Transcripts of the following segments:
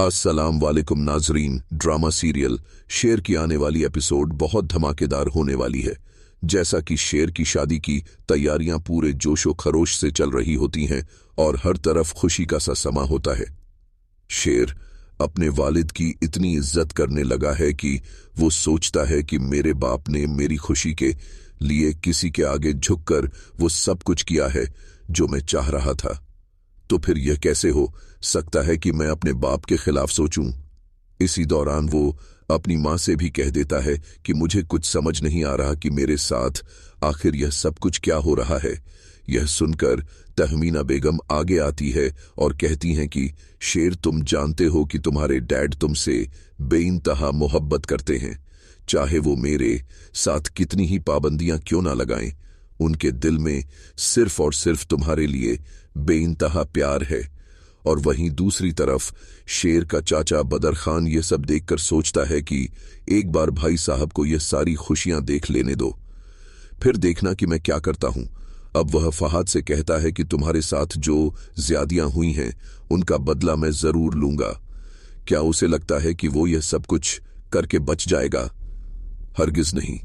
अस्सलाम वालेकुम नाजरीन। ड्रामा सीरियल शेर की आने वाली एपिसोड बहुत धमाकेदार होने वाली है। जैसा कि शेर की शादी की तैयारियां पूरे जोशो खरोश से चल रही होती हैं और हर तरफ खुशी का सा समा होता है। शेर अपने वालिद की इतनी इज्जत करने लगा है कि वो सोचता है कि मेरे बाप ने मेरी खुशी के लिए किसी के आगे झुककर वो सब कुछ किया है जो मैं चाह रहा था, तो फिर यह कैसे हो सकता है कि मैं अपने बाप के खिलाफ सोचूं। इसी दौरान वो अपनी माँ से भी कह देता है कि मुझे कुछ समझ नहीं आ रहा कि मेरे साथ आखिर यह सब कुछ क्या हो रहा है। यह सुनकर तहमीना बेगम आगे आती है और कहती हैं कि शेर, तुम जानते हो कि तुम्हारे डैड तुमसे बेइंतहा मोहब्बत करते हैं। चाहे वो मेरे साथ कितनी ही पाबंदियां क्यों ना लगाएं, उनके दिल में सिर्फ और सिर्फ तुम्हारे लिए बेइंतहा प्यार है। और वहीं दूसरी तरफ शेर का चाचा बदर खान ये सब देखकर सोचता है कि एक बार भाई साहब को ये सारी खुशियां देख लेने दो, फिर देखना कि मैं क्या करता हूं। अब वह फहाद से कहता है कि तुम्हारे साथ जो ज्यादियां हुई हैं उनका बदला मैं जरूर लूंगा। क्या उसे लगता है कि वो यह सब कुछ करके बच जाएगा? हरगिज नहीं।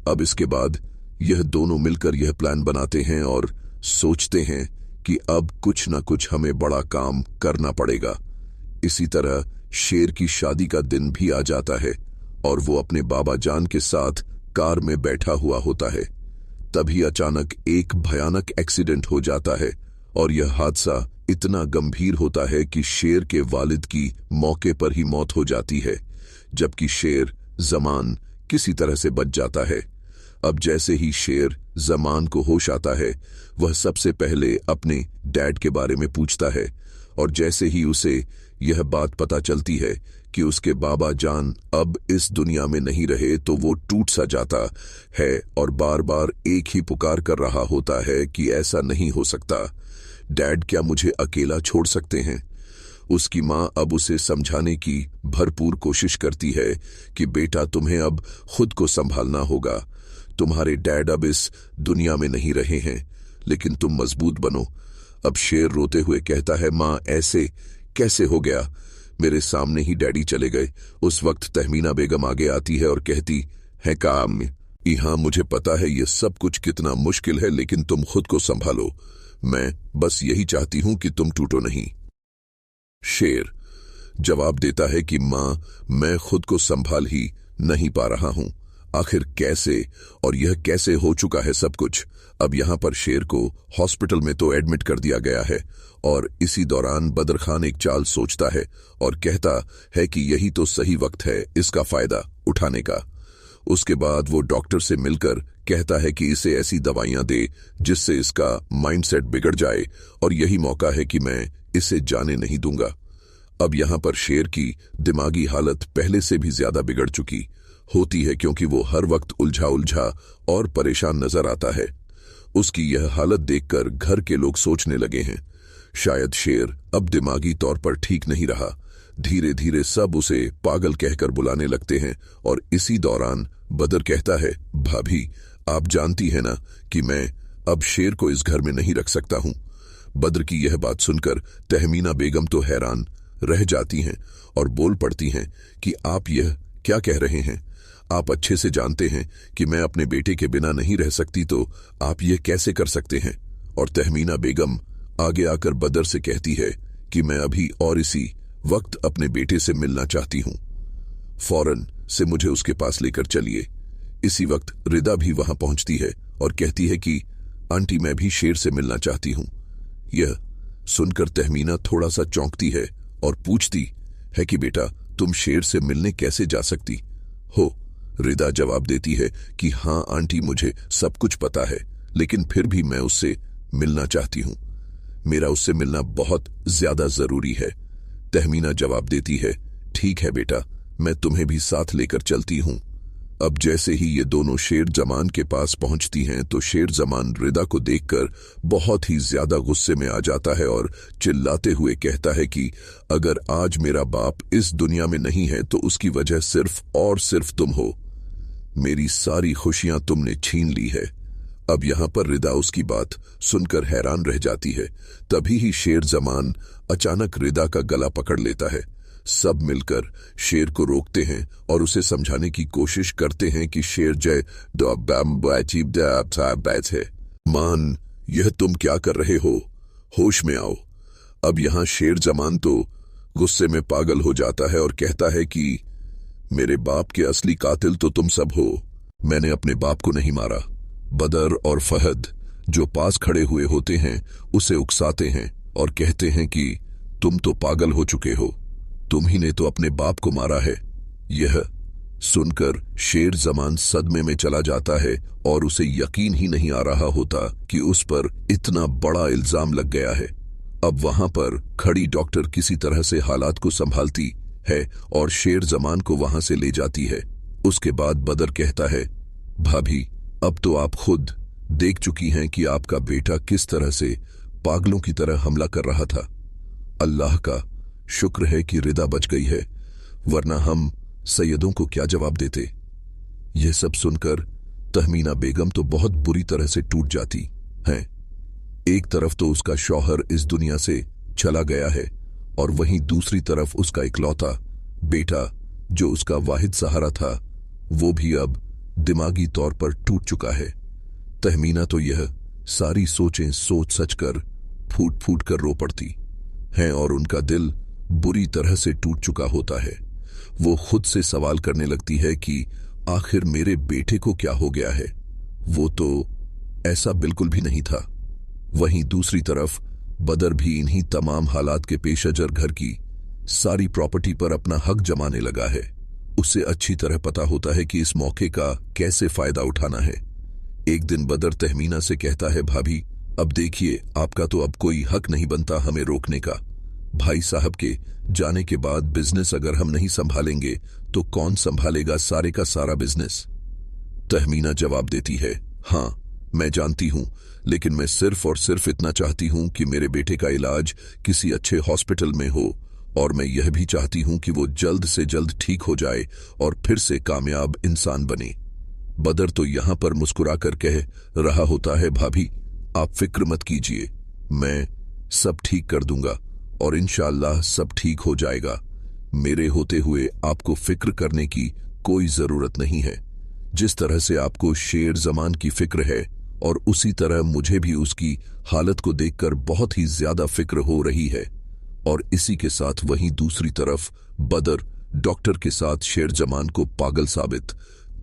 अब इसके बाद यह दोनों मिलकर यह प्लान बनाते हैं और सोचते हैं कि अब कुछ ना कुछ हमें बड़ा काम करना पड़ेगा। इसी तरह शेर की शादी का दिन भी आ जाता है और वो अपने बाबा जान के साथ कार में बैठा हुआ होता है। तभी अचानक एक भयानक एक्सीडेंट हो जाता है और यह हादसा इतना गंभीर होता है कि शेर के वालिद की मौके पर ही मौत हो जाती है, जबकि शेर जमान किसी तरह से बच जाता है। अब जैसे ही शेर जमान को होश आता है, वह सबसे पहले अपने डैड के बारे में पूछता है और जैसे ही उसे यह बात पता चलती है कि उसके बाबा जान अब इस दुनिया में नहीं रहे, तो वो टूट सा जाता है और बार बार एक ही पुकार कर रहा होता है कि ऐसा नहीं हो सकता। डैड क्या मुझे अकेला छोड़ सकते हैं? उसकी माँ अब उसे समझाने की भरपूर कोशिश करती है कि बेटा, तुम्हें अब खुद को संभालना होगा। तुम्हारे डैड अब इस दुनिया में नहीं रहे हैं, लेकिन तुम मजबूत बनो। अब शेर रोते हुए कहता है, माँ ऐसे कैसे हो गया? मेरे सामने ही डैडी चले गए। उस वक्त तहमीना बेगम आगे आती है और कहती है, काम यहाँ मुझे पता है ये सब कुछ कितना मुश्किल है, लेकिन तुम खुद को संभालो। मैं बस यही चाहती हूं कि तुम टूटो नहीं। शेर जवाब देता है कि माँ, मैं खुद को संभाल ही नहीं पा रहा हूं। आखिर कैसे, और यह कैसे हो चुका है सब कुछ? अब यहां पर शेर को हॉस्पिटल में तो एडमिट कर दिया गया है और इसी दौरान बदर खान एक चाल सोचता है और कहता है कि यही तो सही वक्त है इसका फायदा उठाने का। उसके बाद वो डॉक्टर से मिलकर कहता है कि इसे ऐसी दवाइयां दे जिससे इसका माइंडसेट बिगड़ जाए और यही मौका है कि मैं इसे जाने नहीं दूंगा। अब यहां पर शेर की दिमागी हालत पहले से भी ज्यादा बिगड़ चुकी होती है, क्योंकि वो हर वक्त उलझा उलझा और परेशान नजर आता है। उसकी यह हालत देखकर घर के लोग सोचने लगे हैं शायद शेर अब दिमागी तौर पर ठीक नहीं रहा। धीरे धीरे सब उसे पागल कहकर बुलाने लगते हैं और इसी दौरान बदर कहता है, भाभी आप जानती है ना कि मैं अब शेर को इस घर में नहीं रख सकता हूं। बदर की यह बात सुनकर तहमीना बेगम तो हैरान रह जाती हैं और बोल पड़ती हैं कि आप यह क्या कह रहे हैं? आप अच्छे से जानते हैं कि मैं अपने बेटे के बिना नहीं रह सकती, तो आप यह कैसे कर सकते हैं? और तहमीना बेगम आगे आकर बदर से कहती है कि मैं अभी और इसी वक्त अपने बेटे से मिलना चाहती हूं। फौरन से मुझे उसके पास लेकर चलिए। इसी वक्त रिदा भी वहां पहुंचती है और कहती है कि आंटी, मैं भी शेर से मिलना चाहती हूं। यह सुनकर तहमीना थोड़ा सा चौंकती है और पूछती है कि बेटा, तुम शेर से मिलने कैसे जा सकती हो? रिदा जवाब देती है कि हाँ आंटी, मुझे सब कुछ पता है, लेकिन फिर भी मैं उससे मिलना चाहती हूं। मेरा उससे मिलना बहुत ज्यादा जरूरी है। तहमीना जवाब देती है, ठीक है बेटा, मैं तुम्हें भी साथ लेकर चलती हूं। अब जैसे ही ये दोनों शेर जमान के पास पहुंचती हैं, तो शेर जमान रिदा को देखकर बहुत ही ज्यादा गुस्से में आ जाता है और चिल्लाते हुए कहता है कि अगर आज मेरा बाप इस दुनिया में नहीं है तो उसकी वजह सिर्फ और सिर्फ तुम हो। मेरी सारी खुशियां तुमने छीन ली है। अब यहां पर रिदा उसकी बात सुनकर हैरान रह जाती है। तभी ही शेर जमान अचानक रिदा का गला पकड़ लेता है सब मिलकर शेर को रोकते हैं और उसे समझाने की कोशिश करते हैं कि शेर जय है। मान, यह तुम क्या कर रहे हो? होश में आओ। अब यहां शेर जमान तो गुस्से में पागल हो जाता है और कहता है कि मेरे बाप के असली कातिल तो तुम सब हो। मैंने अपने बाप को नहीं मारा। बदर और फहद जो पास खड़े हुए होते हैं उसे उकसाते हैं और कहते हैं कि तुम तो पागल हो चुके हो, तुम ही ने तो अपने बाप को मारा है। यह सुनकर शेर जमान सदमे में चला जाता है और उसे यकीन ही नहीं आ रहा होता कि उस पर इतना बड़ा इल्जाम लग गया है। अब वहां पर खड़ी डॉक्टर किसी तरह से हालात को संभालती है और शेर जमान को वहां से ले जाती है। उसके बाद बदर कहता है, भाभी, अब तो आप खुद देख चुकी हैं कि आपका बेटा किस तरह से पागलों की तरह हमला कर रहा था। अल्लाह का शुक्र है कि रिदा बच गई है, वरना हम सैयदों को क्या जवाब देते। यह सब सुनकर तहमीना बेगम तो बहुत बुरी तरह से टूट जाती हैं। एक तरफ तो उसका शौहर इस दुनिया से चला गया है और वहीं दूसरी तरफ उसका इकलौता बेटा जो उसका वाहिद सहारा था वो भी अब दिमागी तौर पर टूट चुका है। तहमीना तो यह सारी सोचें सोच सच कर फूट फूट कर रो पड़ती हैं और उनका दिल बुरी तरह से टूट चुका होता है। वो खुद से सवाल करने लगती है कि आखिर मेरे बेटे को क्या हो गया है, वो तो ऐसा बिल्कुल भी नहीं था। वहीं दूसरी तरफ बदर भी इन्हीं तमाम हालात के पेशेजर घर की सारी प्रॉपर्टी पर अपना हक जमाने लगा है। उसे अच्छी तरह पता होता है कि इस मौके का कैसे फायदा उठाना है। एक दिन बदर तहमीना से कहता है, भाभी, अब देखिए, आपका तो अब कोई हक नहीं बनता हमें रोकने का। भाई साहब के जाने के बाद बिजनेस अगर हम नहीं संभालेंगे तो कौन संभालेगा सारे का सारा बिजनेस? तहमीना जवाब देती है, हाँ मैं जानती हूं, लेकिन मैं सिर्फ और सिर्फ इतना चाहती हूं कि मेरे बेटे का इलाज किसी अच्छे हॉस्पिटल में हो और मैं यह भी चाहती हूं कि वो जल्द से जल्द ठीक हो जाए और फिर से कामयाब इंसान बने। बदर तो यहां पर मुस्कुराकर कह रहा होता है, भाभी आप फिक्र मत कीजिए, मैं सब ठीक कर दूंगा और इंशाअल्लाह सब ठीक हो जाएगा। मेरे होते हुए आपको फिक्र करने की कोई जरूरत नहीं है। जिस तरह से आपको शेर जमान की फिक्र है और उसी तरह मुझे भी उसकी हालत को देखकर बहुत ही ज्यादा फिक्र हो रही है। और इसी के साथ वहीं दूसरी तरफ बदर डॉक्टर के साथ शेर जमान को पागल साबित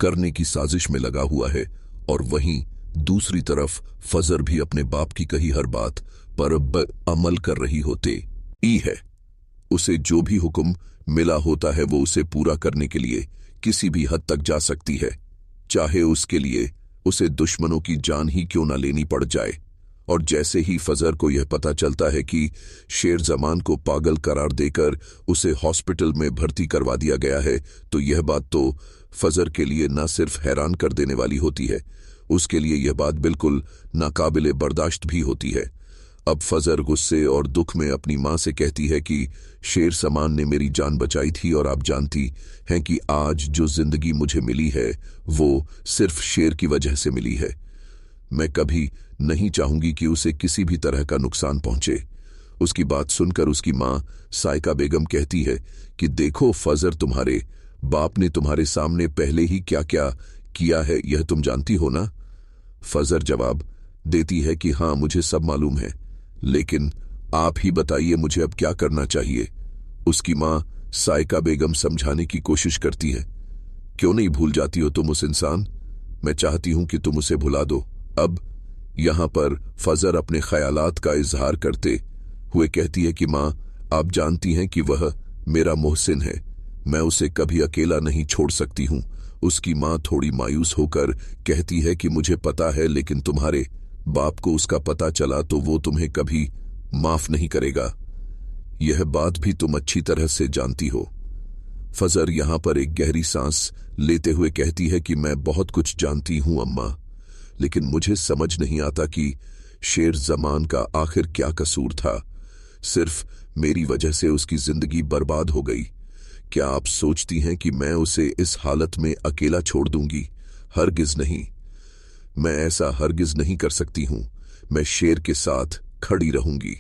करने की साजिश में लगा हुआ है और वहीं दूसरी तरफ फजर भी अपने बाप की कही हर बात पर अमल कर रही होते ही है। उसे जो भी हुक्म मिला होता है वो उसे पूरा करने के लिए किसी भी हद तक जा सकती है, चाहे उसके लिए उसे दुश्मनों की जान ही क्यों ना लेनी पड़ जाए। और जैसे ही फजर को यह पता चलता है कि शेर जमान को पागल करार देकर उसे हॉस्पिटल में भर्ती करवा दिया गया है, तो यह बात तो फजर के लिए न सिर्फ हैरान कर देने वाली होती है, उसके लिए यह बात बिल्कुल नाकाबिले बर्दाश्त भी होती है। अब फजर गुस्से और दुख में अपनी मां से कहती है कि शेर समान ने मेरी जान बचाई थी और आप जानती हैं कि आज जो जिंदगी मुझे मिली है वो सिर्फ शेर की वजह से मिली है। मैं कभी नहीं चाहूंगी कि उसे किसी भी तरह का नुकसान पहुंचे। उसकी बात सुनकर उसकी मां साइका बेगम कहती है कि देखो फजर, तुम्हारे बाप ने तुम्हारे सामने पहले ही क्या क्या किया है यह तुम जानती हो ना? फजर जवाब देती है कि हाँ मुझे सब मालूम है, लेकिन आप ही बताइए मुझे अब क्या करना चाहिए। उसकी मां साइका बेगम समझाने की कोशिश करती है, क्यों नहीं भूल जाती हो तुम उस इंसान? मैं चाहती हूं कि तुम उसे भुला दो। अब यहां पर फजर अपने ख्यालात का इजहार करते हुए कहती है कि मां, आप जानती हैं कि वह मेरा मोहसिन है, मैं उसे कभी अकेला नहीं छोड़ सकती हूं। उसकी मां थोड़ी मायूस होकर कहती है कि मुझे पता है, लेकिन तुम्हारे बाप को उसका पता चला तो वो तुम्हें कभी माफ नहीं करेगा, यह बात भी तुम अच्छी तरह से जानती हो। फजर यहां पर एक गहरी सांस लेते हुए कहती है कि मैं बहुत कुछ जानती हूं अम्मा, लेकिन मुझे समझ नहीं आता कि शेर जमान का आखिर क्या कसूर था। सिर्फ मेरी वजह से उसकी जिंदगी बर्बाद हो गई। क्या आप सोचती हैं कि मैं उसे इस हालत में अकेला छोड़ दूंगी? हरगिज नहीं, मैं ऐसा हरगिज नहीं कर सकती हूं। मैं शेर के साथ खड़ी रहूंगी।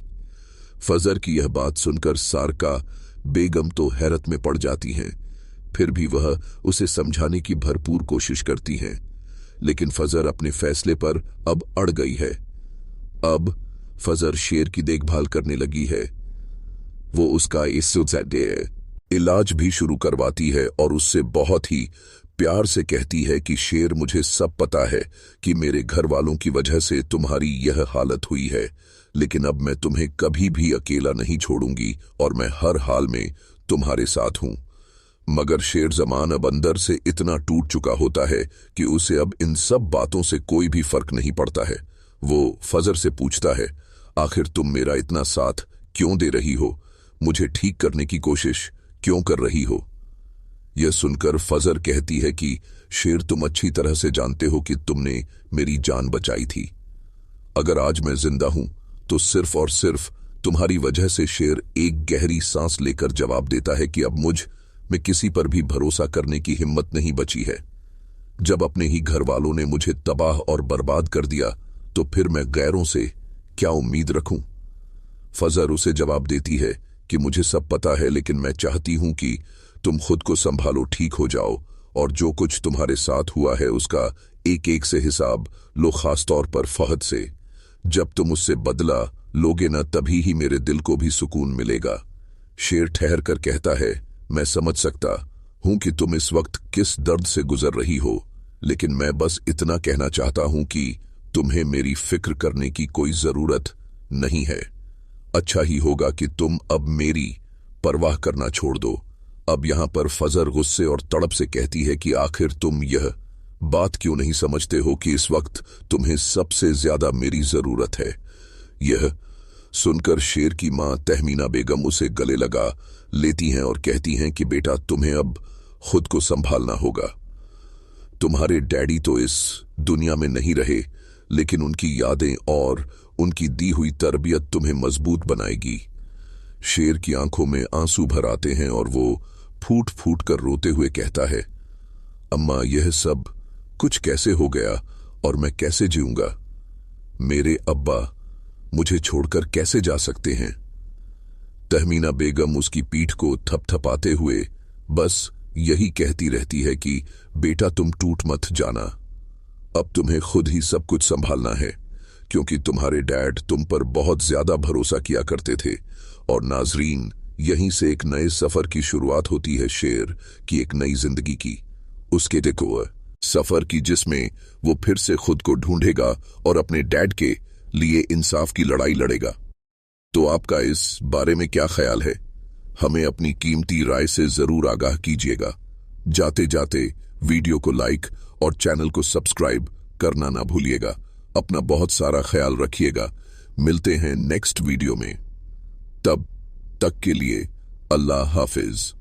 फजर की यह बात सुनकर सारका बेगम तो हैरत में पड़ जाती हैं। फिर भी वह उसे समझाने की भरपूर कोशिश करती हैं, लेकिन फजर अपने फैसले पर अब अड़ गई है। अब फजर शेर की देखभाल करने लगी है। वो उसका इलाज भी शुरू करवाती है और उससे बहुत ही प्यार से कहती है कि शेर, मुझे सब पता है कि मेरे घर वालों की वजह से तुम्हारी यह हालत हुई है, लेकिन अब मैं तुम्हें कभी भी अकेला नहीं छोड़ूंगी और मैं हर हाल में तुम्हारे साथ हूं। मगर शेर जमान अब अंदर से इतना टूट चुका होता है कि उसे अब इन सब बातों से कोई भी फर्क नहीं पड़ता है। वो फजर से पूछता है, आखिर तुम मेरा इतना साथ क्यों दे रही हो? मुझे ठीक करने की कोशिश क्यों कर रही हो? यह सुनकर फजर कहती है कि शेर, तुम अच्छी तरह से जानते हो कि तुमने मेरी जान बचाई थी। अगर आज मैं जिंदा हूं तो सिर्फ और सिर्फ तुम्हारी वजह से। शेर एक गहरी सांस लेकर जवाब देता है कि अब मुझ में किसी पर भी भरोसा करने की हिम्मत नहीं बची है। जब अपने ही घर वालों ने मुझे तबाह और बर्बाद कर दिया तो फिर मैं गैरों से क्या उम्मीद रखूं? फजर उसे जवाब देती है कि मुझे सब पता है, लेकिन मैं चाहती हूं कि तुम खुद को संभालो, ठीक हो जाओ और जो कुछ तुम्हारे साथ हुआ है उसका एक एक से हिसाब लो, खास तौर पर फहद से। जब तुम उससे बदला लोगे ना, तभी ही मेरे दिल को भी सुकून मिलेगा। शेर ठहर कर कहता है, मैं समझ सकता हूं कि तुम इस वक्त किस दर्द से गुजर रही हो, लेकिन मैं बस इतना कहना चाहता हूं कि तुम्हें मेरी फिक्र करने की कोई जरूरत नहीं है। अच्छा ही होगा कि तुम अब मेरी परवाह करना छोड़ दो। अब यहां पर फजर गुस्से और तड़प से कहती है कि आखिर तुम यह बात क्यों नहीं समझते हो कि इस वक्त तुम्हें सबसे ज्यादा मेरी जरूरत है? यह सुनकर शेर की मां तहमीना बेगम उसे गले लगा लेती हैं और कहती हैं कि बेटा, तुम्हें अब खुद को संभालना होगा। तुम्हारे डैडी तो इस दुनिया में नहीं रहे, लेकिन उनकी यादें और उनकी दी हुई तरबियत तुम्हें मजबूत बनाएगी। शेर की आंखों में आंसू भर आते हैं और वो फूट फूट कर रोते हुए कहता है, अम्मा, यह सब कुछ कैसे हो गया और मैं कैसे जीऊंगा? मेरे अब्बा मुझे छोड़कर कैसे जा सकते हैं? तहमीना बेगम उसकी पीठ को थपथपाते हुए बस यही कहती रहती है कि बेटा, तुम टूट मत जाना। अब तुम्हें खुद ही सब कुछ संभालना है, क्योंकि तुम्हारे डैड तुम पर बहुत ज्यादा भरोसा किया करते थे। और नाजरीन, यहीं से एक नए सफर की शुरुआत होती है शेर की एक नई जिंदगी की। उसके देखो सफर की, जिसमें वो फिर से खुद को ढूंढेगा और अपने डैड के लिए इंसाफ की लड़ाई लड़ेगा। तो आपका इस बारे में क्या ख्याल है? हमें अपनी कीमती राय से जरूर आगाह कीजिएगा। जाते जाते वीडियो को लाइक और चैनल को सब्सक्राइब करना ना भूलिएगा। अपना बहुत सारा ख्याल रखिएगा। मिलते हैं नेक्स्ट वीडियो में। तब तक के लिए अल्लाह हाफिज।